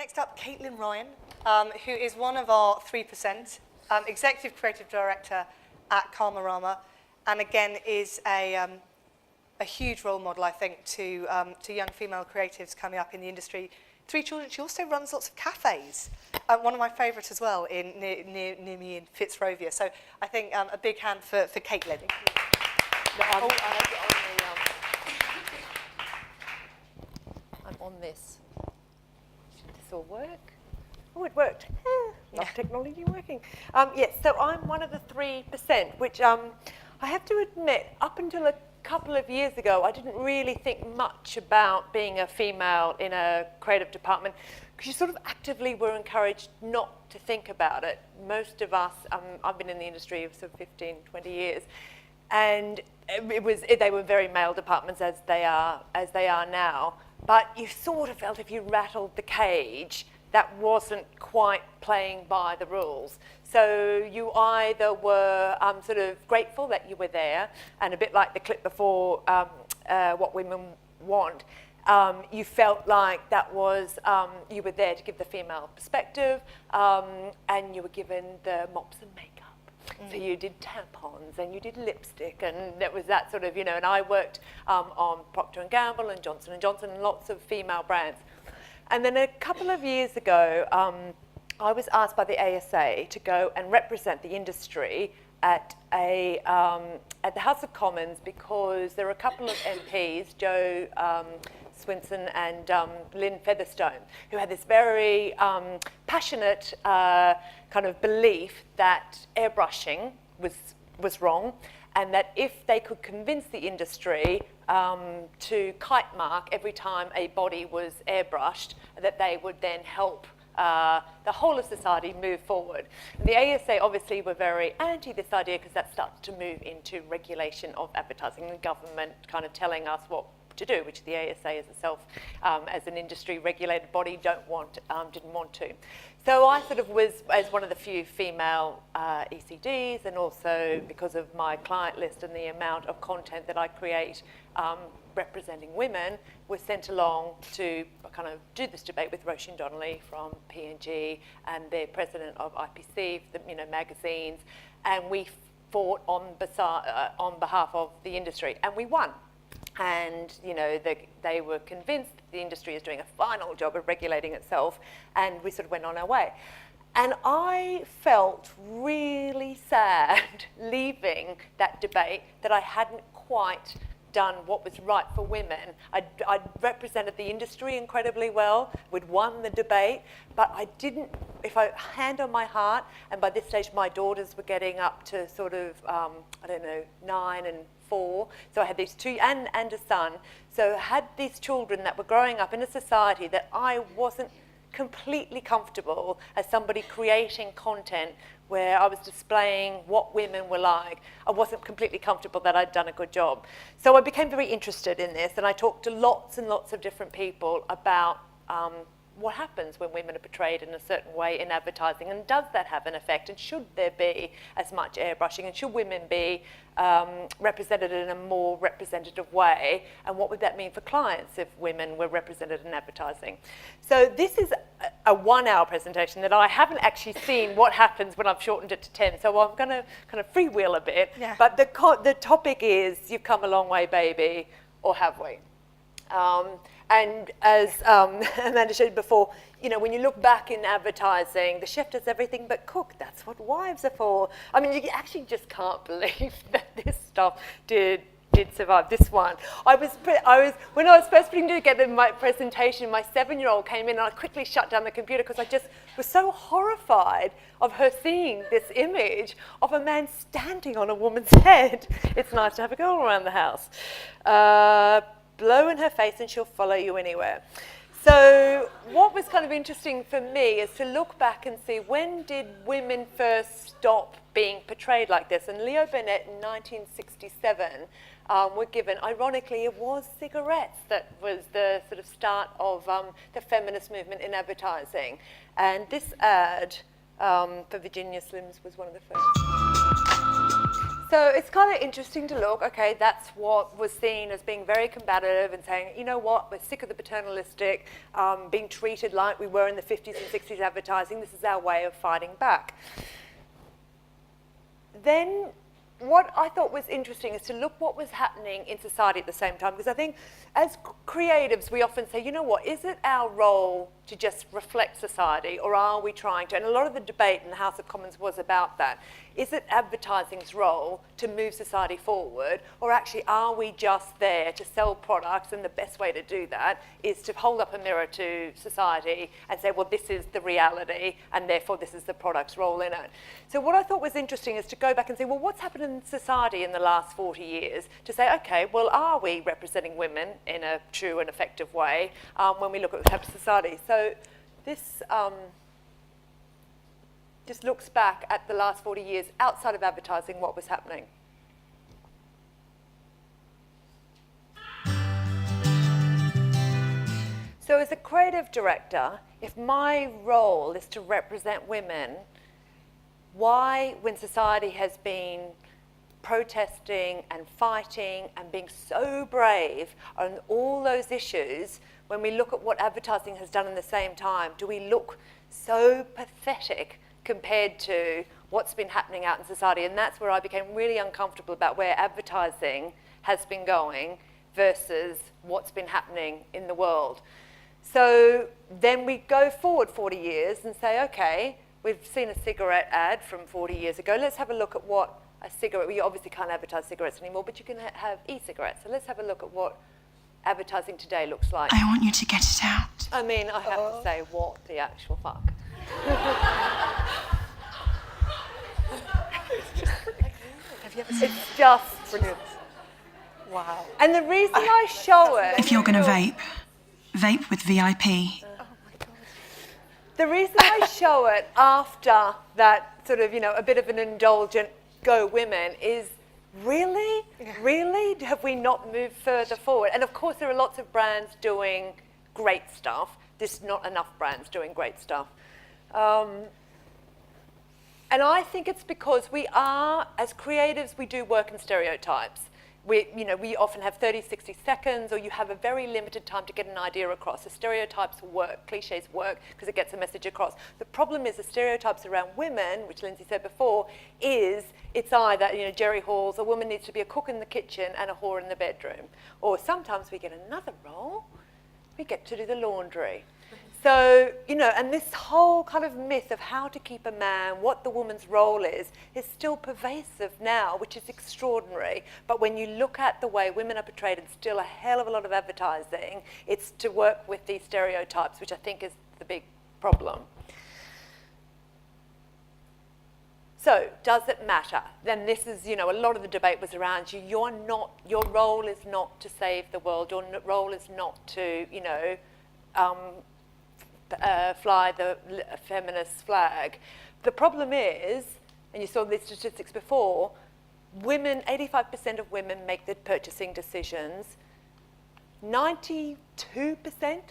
Next up, Caitlin Ryan, who is one of our 3%, Executive Creative Director at Karmarama, and again is a huge role model, I think, to young female creatives coming up in the industry. 3 children. She also runs lots of cafes. One of my favourites as well, near me in Fitzrovia. So I think a big hand for Caitlin. I'm on this. Should this all work? Oh, it worked. Love technology working. Yes, so I'm one of the 3%, which I have to admit, up until a couple of years ago, I didn't really think much about being a female in a creative department, because you sort of actively were encouraged not to think about it. Most of us, I've been in the industry for sort of 15, 20 years, and they were very male departments as they are now. But you sort of felt if you rattled the cage, that wasn't quite playing by the rules. So you either were sort of grateful that you were there, and a bit like the clip before, What Women Want, you felt like that was, you were there to give the female perspective, and you were given the mops and makeup. So you did tampons and you did lipstick, and that was that sort of, and I worked on Procter & Gamble and Johnson & Johnson and lots of female brands. And then a couple of years ago, I was asked by the ASA to go and represent the industry at the House of Commons, because there were a couple of MPs, Jo Swinson and Lynn Featherstone, who had this very passionate kind of belief that airbrushing was wrong, and that if they could convince the industry to kite mark every time a body was airbrushed, that they would then help the whole of society move forward. And the ASA obviously were very anti this idea, because that starts to move into regulation of advertising, and government kind of telling us what to do, which the ASA as itself, as an industry regulated body, didn't want to. So I sort of was, as one of the few female ECDs, and also because of my client list and the amount of content that I create representing women, was sent along to kind of do this debate with Roisin Donnelly from P&G and the president of IPC, the magazines, and we fought on behalf of the industry, and we won. And they were convinced the industry is doing a final job of regulating itself, and we sort of went on our way. And I felt really sad leaving that debate that I hadn't quite done what was right for women. I'd represented the industry incredibly well, we'd won the debate, but I didn't, if I hand on my heart, and by this stage my daughters were getting up to sort of, 9 and 4, so I had these 2, and a son, so I had these children that were growing up in a society that I wasn't completely comfortable as somebody creating content where I was displaying what women were like. I wasn't completely comfortable that I'd done a good job. So I became very interested in this, and I talked to lots and lots of different people about what happens when women are portrayed in a certain way in advertising, and does that have an effect, and should there be as much airbrushing, and should women be represented in a more representative way, and what would that mean for clients if women were represented in advertising? So this is a 1-hour presentation that I haven't actually seen what happens when I've shortened it to 10, so I'm going to kind of freewheel a bit, but the topic is, you've come a long way, baby, or have we? And as Amanda showed before, when you look back in advertising, the chef does everything but cook. That's what wives are for. I mean, you actually just can't believe that this stuff did survive. This one. When I was first putting together my presentation, my 7-year-old came in, and I quickly shut down the computer, because I just was so horrified of her seeing this image of a man standing on a woman's head. It's nice to have a girl around the house. Blow in her face and she'll follow you anywhere. So what was kind of interesting for me is to look back and see, when did women first stop being portrayed like this? And Leo Burnett in 1967 were given, ironically, it was cigarettes that was the sort of start of the feminist movement in advertising. And this ad for Virginia Slims was one of the first. So it's kind of interesting to look, okay, that's what was seen as being very combative and saying, you know what, we're sick of the paternalistic, being treated like we were in the 50s and 60s advertising. This is our way of fighting back. Then what I thought was interesting is to look what was happening in society at the same time, because I think as creatives we often say, you know what, is it our role to just reflect society, or are we trying to, and a lot of the debate in the House of Commons was about that. Is it advertising's role to move society forward, or actually are we just there to sell products, and the best way to do that is to hold up a mirror to society and say, well, this is the reality, and therefore this is the product's role in it. So what I thought was interesting is to go back and say, well, what's happened in society in the last 40 years to say, okay, well, are we representing women in a true and effective way when we look at what's happened to society? So this just looks back at the last 40 years outside of advertising, what was happening. So as a creative director, if my role is to represent women, why, when society has been protesting and fighting and being so brave on all those issues, when we look at what advertising has done in the same time, do we look so pathetic compared to what's been happening out in society? And that's where I became really uncomfortable about where advertising has been going versus what's been happening in the world. So then we go forward 40 years and say, okay, we've seen a cigarette ad from 40 years ago. Let's have a look at what a cigarette, well, you obviously can't advertise cigarettes anymore, but you can have e-cigarettes. So let's have a look at what advertising today looks like. I want you to get it out. I mean, I have to say, what the actual fuck? Have you ever seen It's just brilliant? Wow. And the reason I show it... If you're going to vape, vape with VIP. Oh my God. The reason I show it after that sort of, you know, a bit of an indulgent go women is really, really, have we not moved further forward? And of course there are lots of brands doing great stuff. There's not enough brands doing great stuff. And I think it's because we are, as creatives, we do work in stereotypes. We often have 30, 60 seconds, or you have a very limited time to get an idea across. The stereotypes work, cliches work, because it gets a message across. The problem is the stereotypes around women, which Lindsay said before, is it's either, Jerry Hall's, a woman needs to be a cook in the kitchen and a whore in the bedroom. Or sometimes we get another role, we get to do the laundry. So, and this whole kind of myth of how to keep a man, what the woman's role is still pervasive now, which is extraordinary. But when you look at the way women are portrayed in still a hell of a lot of advertising, it's to work with these stereotypes, which I think is the big problem. So, does it matter? Then this is, a lot of the debate was around you. Your role is not to save the world. Your role is not to, fly the feminist flag. The problem is, and you saw these statistics before, 85% of women make the purchasing decisions. 92%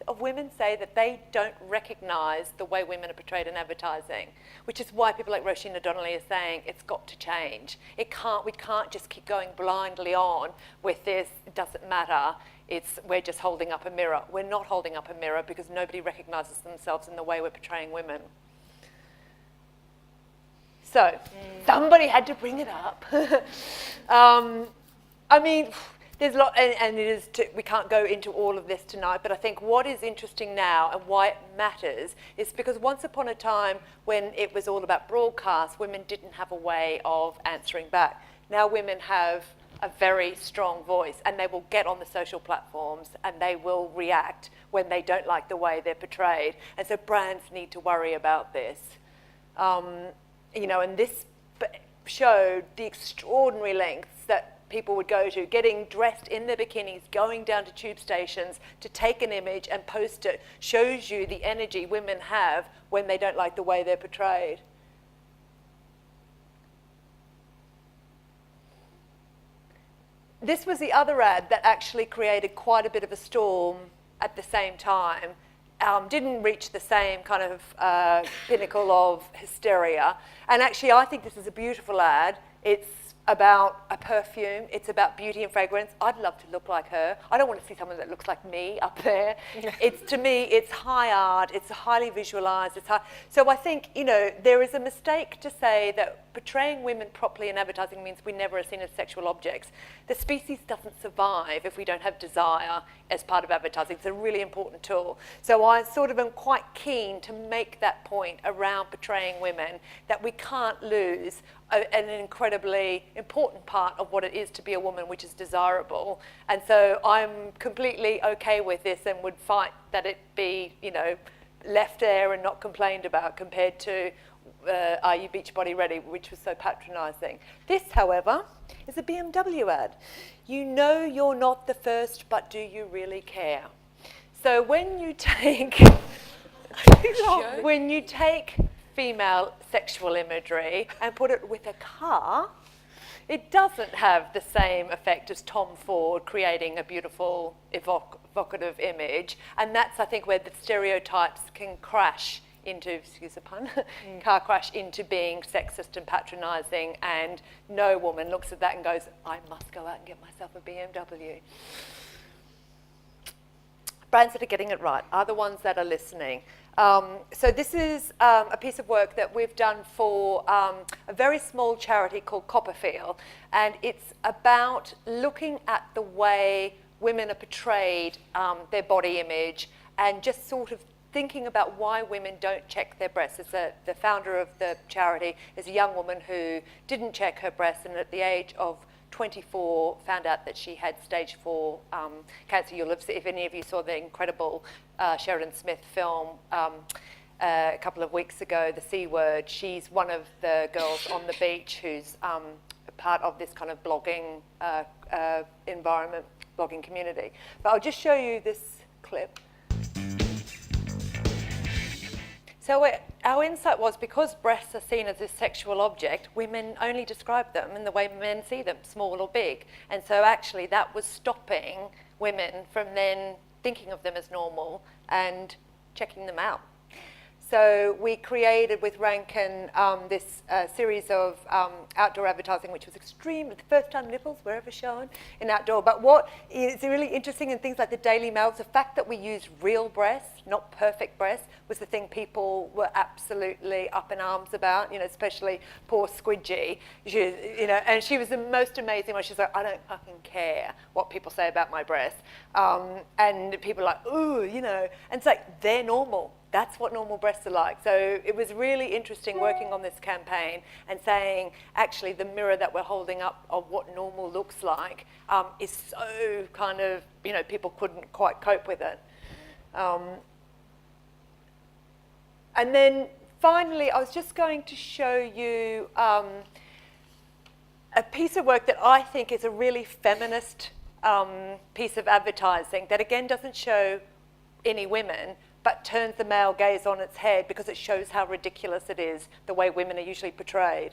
of women say that they don't recognise the way women are portrayed in advertising, which is why people like Roisin O'Donnelly are saying it's got to change. We can't just keep going blindly on with this, it doesn't matter, we're just holding up a mirror. We're not holding up a mirror because nobody recognises themselves in the way we're portraying women. So, somebody had to bring it up. There's a lot, and we can't go into all of this tonight, but I think what is interesting now and why it matters is because once upon a time when it was all about broadcast, women didn't have a way of answering back. Now women have a very strong voice, and they will get on the social platforms and they will react when they don't like the way they're portrayed. And so brands need to worry about this. And this showed the extraordinary lengths that people would go to, getting dressed in their bikinis, going down to tube stations to take an image and post it, shows you the energy women have when they don't like the way they're portrayed. This was the other ad that actually created quite a bit of a storm at the same time. Didn't reach the same kind of pinnacle of hysteria. And actually, I think this is a beautiful ad. It's about a perfume. It's about beauty and fragrance. I'd love to look like her. I don't want to see someone that looks like me up there. To me, it's high art. It's highly visualized. So I think, there is a mistake to say that portraying women properly in advertising means we never are seen as sexual objects. The species doesn't survive if we don't have desire as part of advertising. It's a really important tool. So I sort of am quite keen to make that point around portraying women, that we can't lose an incredibly important part of what it is to be a woman, which is desirable. And so I'm completely okay with this and would fight that it be, left there and not complained about, compared to Are You Beachbody Ready, which was so patronising. This, however, is a BMW ad. You know you're not the first, but do you really care? So when you take female sexual imagery and put it with a car, it doesn't have the same effect as Tom Ford creating a beautiful, evocative image. And that's, I think, where the stereotypes can crash into, excuse the pun, car crash into being sexist and patronising, and no woman looks at that and goes, I must go out and get myself a BMW. Brands that are getting it right are the ones that are listening. So this is a piece of work that we've done for a very small charity called CoppaFeel, and it's about looking at the way women are portrayed, their body image, and just sort of thinking about why women don't check their breasts. The founder of the charity is a young woman who didn't check her breasts, and at the age of 24 found out that she had stage 4 cancer. You'll have seen, if any of you saw the incredible Sheridan Smith film a couple of weeks ago, The C Word. She's one of the girls on the beach who's a part of this kind of blogging environment, blogging community. But I'll just show you this clip. So our insight was, because breasts are seen as a sexual object, women only describe them in the way men see them, small or big. And so actually that was stopping women from then thinking of them as normal and checking them out. So we created with Rankin this series of outdoor advertising, which was extreme. The first time nipples were ever shown in outdoor. But what is really interesting in things like the Daily Mail, the fact that we used real breasts, not perfect breasts, was the thing people were absolutely up in arms about, especially poor Squidgy. And she was the most amazing one. She's like, I don't fucking care what people say about my breasts. And people are like, ooh, and it's like, they're normal. That's what normal breasts are like. So it was really interesting working on this campaign and saying, actually, the mirror that we're holding up of what normal looks like is so kind of, people couldn't quite cope with it. And then finally, I was just going to show you a piece of work that I think is a really feminist piece of advertising that, again, doesn't show any women, but turns the male gaze on its head because it shows how ridiculous it is, the way women are usually portrayed.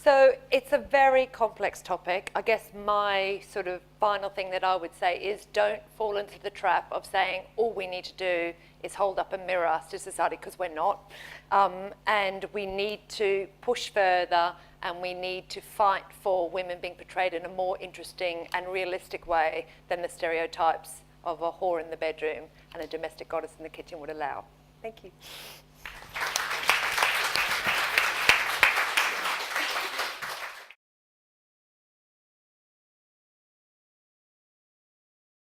So it's a very complex topic. I guess my sort of final thing that I would say is, don't fall into the trap of saying all we need to do is hold up a mirror to society, because we're not. And we need to push further, and we need to fight for women being portrayed in a more interesting and realistic way than the stereotypes of a whore in the bedroom and a domestic goddess in the kitchen would allow. Thank you.